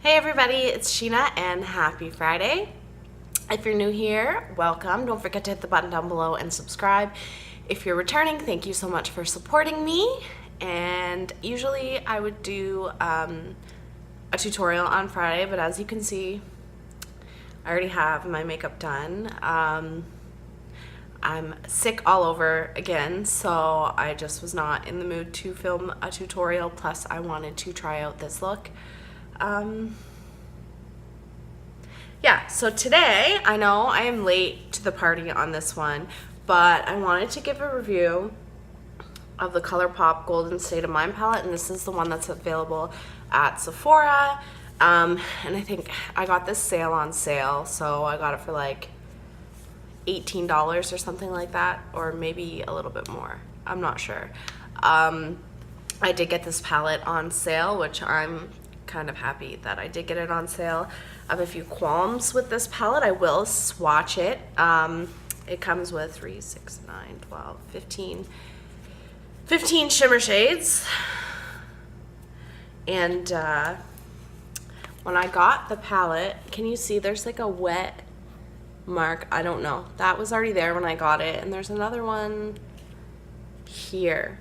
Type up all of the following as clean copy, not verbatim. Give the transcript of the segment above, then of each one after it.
Hey everybody, it's Sheena and happy Friday. If you're new here, welcome. Don't forget to hit the button down below and subscribe. If you're returning, thank you so much for supporting me. And usually I would do a tutorial on Friday, but as you can see, I already have my makeup done. I'm sick all over again, so I just was not in the mood to film a tutorial, plus I wanted to try out this look. Yeah, so today, I know I am late to the party on this one, but I wanted to give a review of the Colourpop Golden State of Mind palette, and this is the one that's available at Sephora. And I think I got this sale on sale, so I got it for like $18 or something like that, or maybe a little bit more. I'm not sure. I did get this palette on sale, which I'm kind of happy that I did get it on sale. I have a few qualms with this palette. I will swatch it. It comes with 3, 6, 9, 12, 15 shimmer shades. And when I got the palette, can you see there's like a wet mark? I don't know. That was already there when I got it. And there's another one here.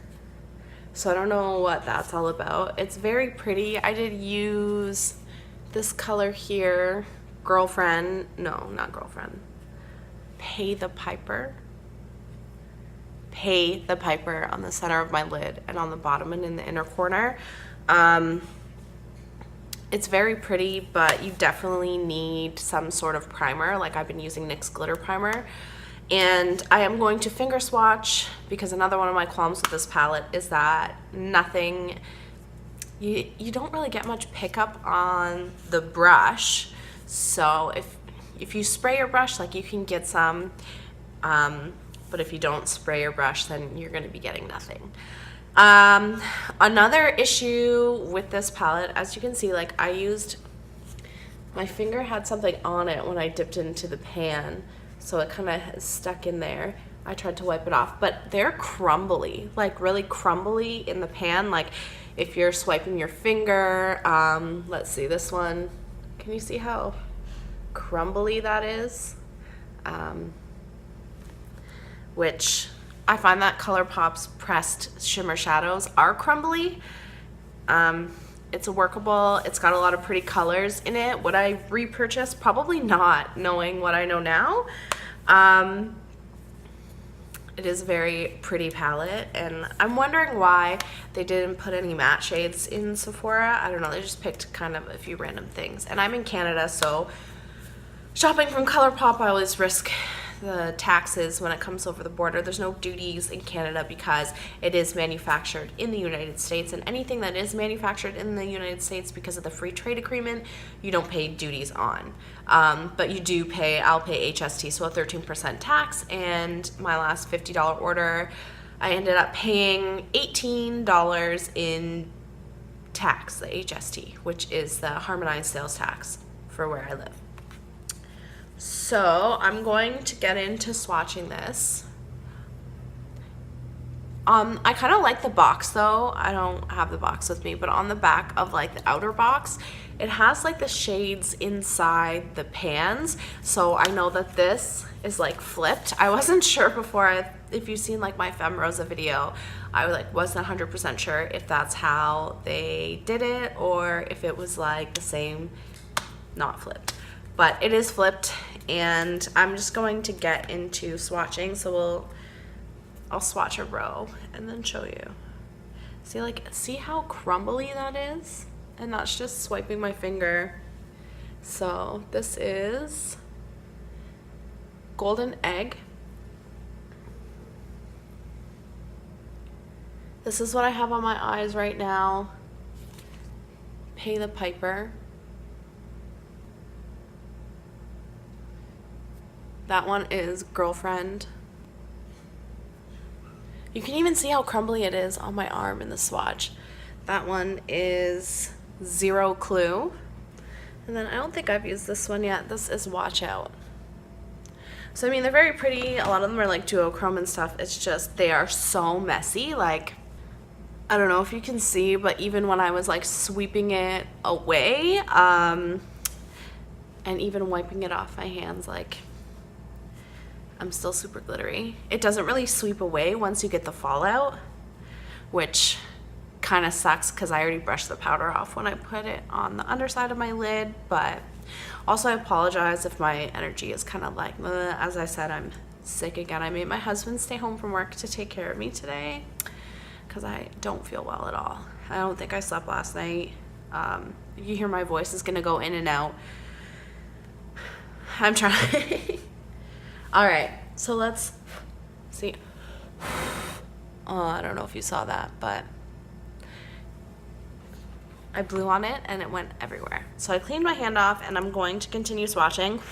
So I don't know what that's all about. It's very pretty. I did use this color here, Girlfriend. No, not Girlfriend. Pay the Piper. Pay the Piper on the center of my lid and on the bottom and in the inner corner. It's very pretty, but you definitely need some sort of primer. Like I've been using NYX glitter primer. And I am going to finger swatch, because another one of my qualms with this palette is that you don't really get much pickup on the brush. So if you spray your brush, like you can get some, but if you don't spray your brush, then you're going to be getting nothing. Another issue with this palette, as you can see, like my finger had something on it when I dipped into the pan. So it kind of stuck in there. I tried to wipe it off, but they're crumbly, like really crumbly in the pan. Like if you're swiping your finger, let's see this one. Can you see how crumbly that is? Which I find that Colourpop's pressed shimmer shadows are crumbly. It's workable. It's got a lot of pretty colors in it. Would I repurchase? Probably not, knowing what I know now. It is a very pretty palette, and I'm wondering why they didn't put any matte shades in Sephora. I don't know. They just picked kind of a few random things. And I'm in Canada, so shopping from Colourpop, I always risk the taxes when it comes over the border. There's no duties in Canada because it is manufactured in the United States, and anything that is manufactured in the United States, because of the free trade agreement, you don't pay duties on. But you do pay, I'll pay HST, so a 13% tax, and my last $50 order, I ended up paying $18 in tax, the HST, which is the harmonized sales tax for where I live. So I'm going to get into swatching this. I kind of like the box though. I don't have the box with me, but on the back of like the outer box, it has like the shades inside the pans. So I know that this is like flipped. I wasn't sure before. If you've seen like my Femme Rosa video, I wasn't 100% sure if that's how they did it or if it was like the same, not flipped. But it is flipped, and I'm just going to get into swatching. So I'll swatch a row and then show you. See how crumbly that is? And that's just swiping my finger. So this is Golden Egg. This is what I have on my eyes right now. Pay the Piper. That one is Girlfriend. You can even see how crumbly it is on my arm in the swatch. That one is Zero Clue. And then I don't think I've used this one yet. This is Watch Out. So I mean, they're very pretty. A lot of them are like duochrome and stuff. It's just they are so messy. Like I don't know if you can see, but even when I was like sweeping it away, and even wiping it off my hands, like I'm still super glittery. It doesn't really sweep away once you get the fallout, which kind of sucks because I already brushed the powder off when I put it on the underside of my lid. But also I apologize if my energy is kind of like, as I said, I'm sick again. I made my husband stay home from work to take care of me today because I don't feel well at all. I don't think I slept last night. You hear my voice is gonna go in and out. I'm trying. All right, so let's see. Oh, I don't know if you saw that, but I blew on it and it went everywhere. So I cleaned my hand off and I'm going to continue swatching.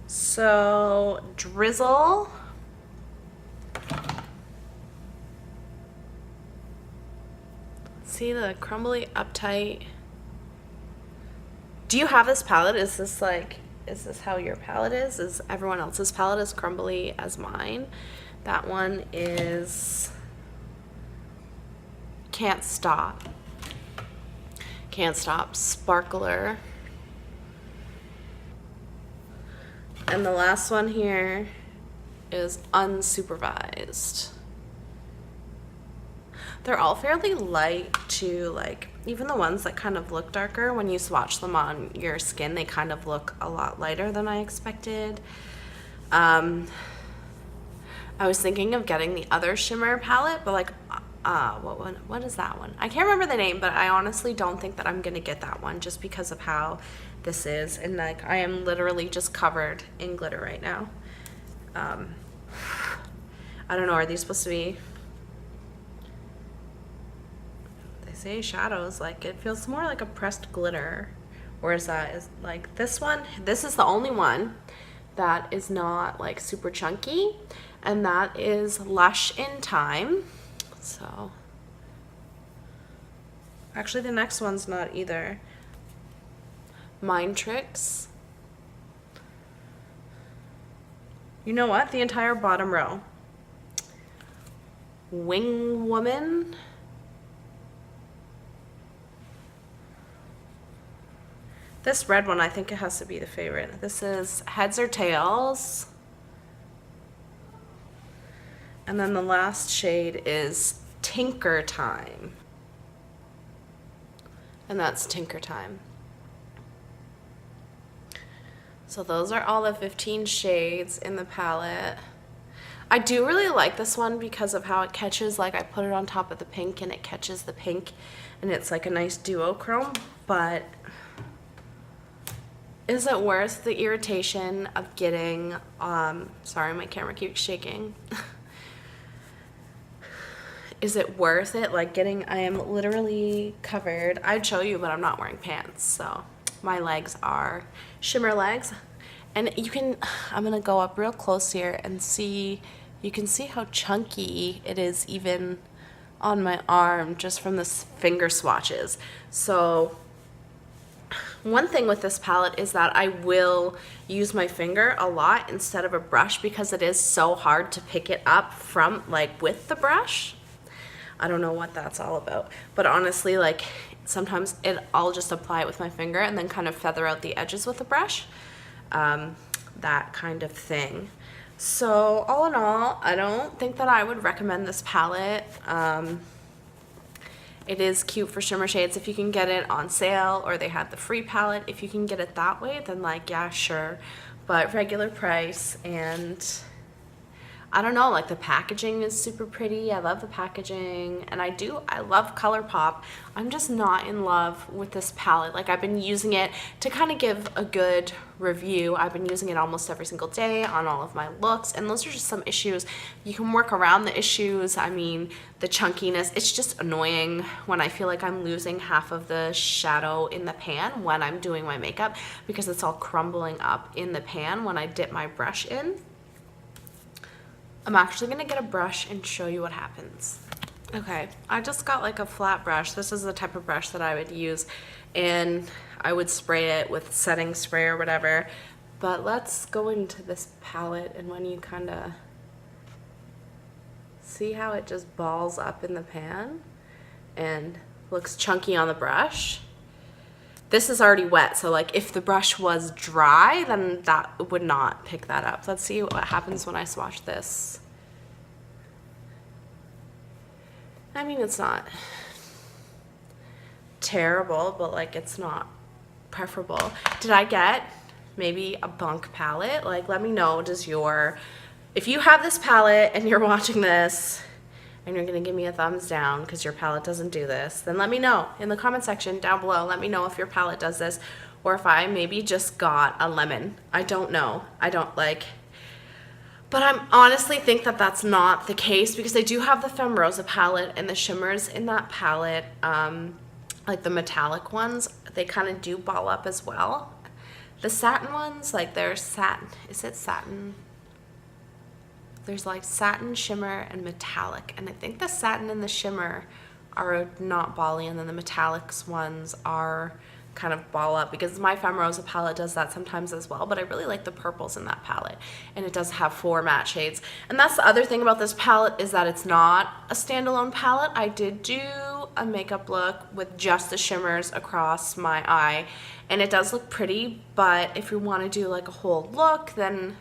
So drizzle. See the crumbly, uptight. Do you have this palette? Is this how your palette is? Is everyone else's palette as crumbly as mine? That one is Can't Stop. Can't Stop Sparkler. And the last one here is Unsupervised. They're all fairly light too, like even the ones that kind of look darker, when you swatch them on your skin, they kind of look a lot lighter than I expected. I was thinking of getting the other shimmer palette, but like, what is that one? I can't remember the name, but I honestly don't think that I'm gonna get that one just because of how this is. And like, I am literally just covered in glitter right now. I don't know, are these supposed to be, say shadows? Like it feels more like a pressed glitter, or is like this one? This is the only one that is not like super chunky, and that is Lush in Time. So actually the next one's not either. Mind Tricks. You know what? The entire bottom row. Wing Woman. This red one, I think it has to be the favorite. This is Heads or Tails. And then the last shade is Tinker Time. And that's Tinker Time. So those are all the 15 shades in the palette. I do really like this one because of how it catches, like I put it on top of the pink and it catches the pink and it's like a nice duochrome, but is it worth the irritation of getting, sorry, my camera keeps shaking. Is it worth it? Like getting, I am literally covered. I'd show you, but I'm not wearing pants. So my legs are shimmer legs. And you can, I'm gonna go up real close here and see, you can see how chunky it is even on my arm just from the finger swatches. So one thing with this palette is that I will use my finger a lot instead of a brush because it is so hard to pick it up from, like, with the brush. I don't know what that's all about, but honestly, like, sometimes I'll just apply it with my finger and then kind of feather out the edges with a brush, that kind of thing. So all in all, I don't think that I would recommend this palette. It is cute for shimmer shades if you can get it on sale, or they had the free palette. If you can get it that way, then like, yeah, sure. But regular price, and I don't know, like the packaging is super pretty. I love the packaging, and I love Colourpop. I'm just not in love with this palette. Like I've been using it to kind of give a good review. I've been using it almost every single day on all of my looks, and those are just some issues. You can work around the issues. I mean, the chunkiness, it's just annoying when I feel like I'm losing half of the shadow in the pan when I'm doing my makeup because it's all crumbling up in the pan when I dip my brush in. I'm actually gonna get a brush and show you what happens. Okay, I just got like a flat brush. This is the type of brush that I would use, and I would spray it with setting spray or whatever. But let's go into this palette, and when you kind of See how it just balls up in the pan and looks chunky on the brush? This is already wet, so like if the brush was dry, then that would not pick that up. Let's see what happens when I swatch this. I mean, it's not terrible, but like it's not preferable. Did I get maybe a bunk palette? Like, let me know, if you have this palette and you're watching this and you're gonna give me a thumbs down because your palette doesn't do this, then let me know in the comment section down below. Let me know if your palette does this, or if I maybe just got a lemon. I don't know. But I honestly think that that's not the case, because I do have the Femme Rosa palette, and the shimmers in that palette, like the metallic ones, they kind of do ball up as well. The satin ones, like there's satin, is it satin? There's like satin, shimmer, and metallic. And I think the satin and the shimmer are not bally, and then the metallics ones are kind of ball up, because my Femme Rosa palette does that sometimes as well. But I really like the purples in that palette, and it does have 4 matte shades. And that's the other thing about this palette, is that it's not a standalone palette. I did do a makeup look with just the shimmers across my eye, and it does look pretty. But if you want to do like a whole look, then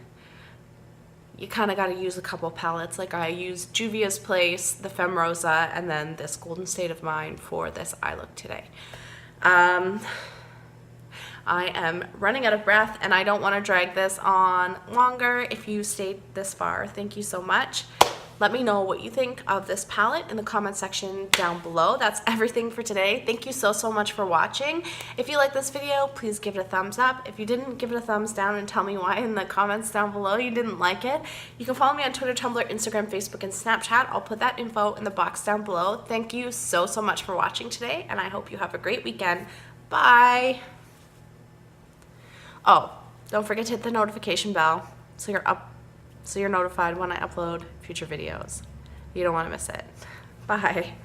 you kind of got to use a couple palettes. Like I used Juvia's Place, the Femme Rosa, and then this Golden State of Mind for this eye look today. I am running out of breath, and I don't want to drag this on longer. If you stayed this far, thank you so much. Let me know what you think of this palette in the comment section down below. That's everything for today. Thank you so much for watching. If you like this video, please give it a thumbs up. If you didn't, give it a thumbs down and tell me why in the comments down below you didn't like it. You can follow me on Twitter, Tumblr, Instagram, Facebook, and Snapchat. I'll put that info in the box down below. Thank you so much for watching today, and I hope you have a great weekend. Bye. Oh, don't forget to hit the notification bell so you're notified when I upload future videos. You don't want to miss it. Bye.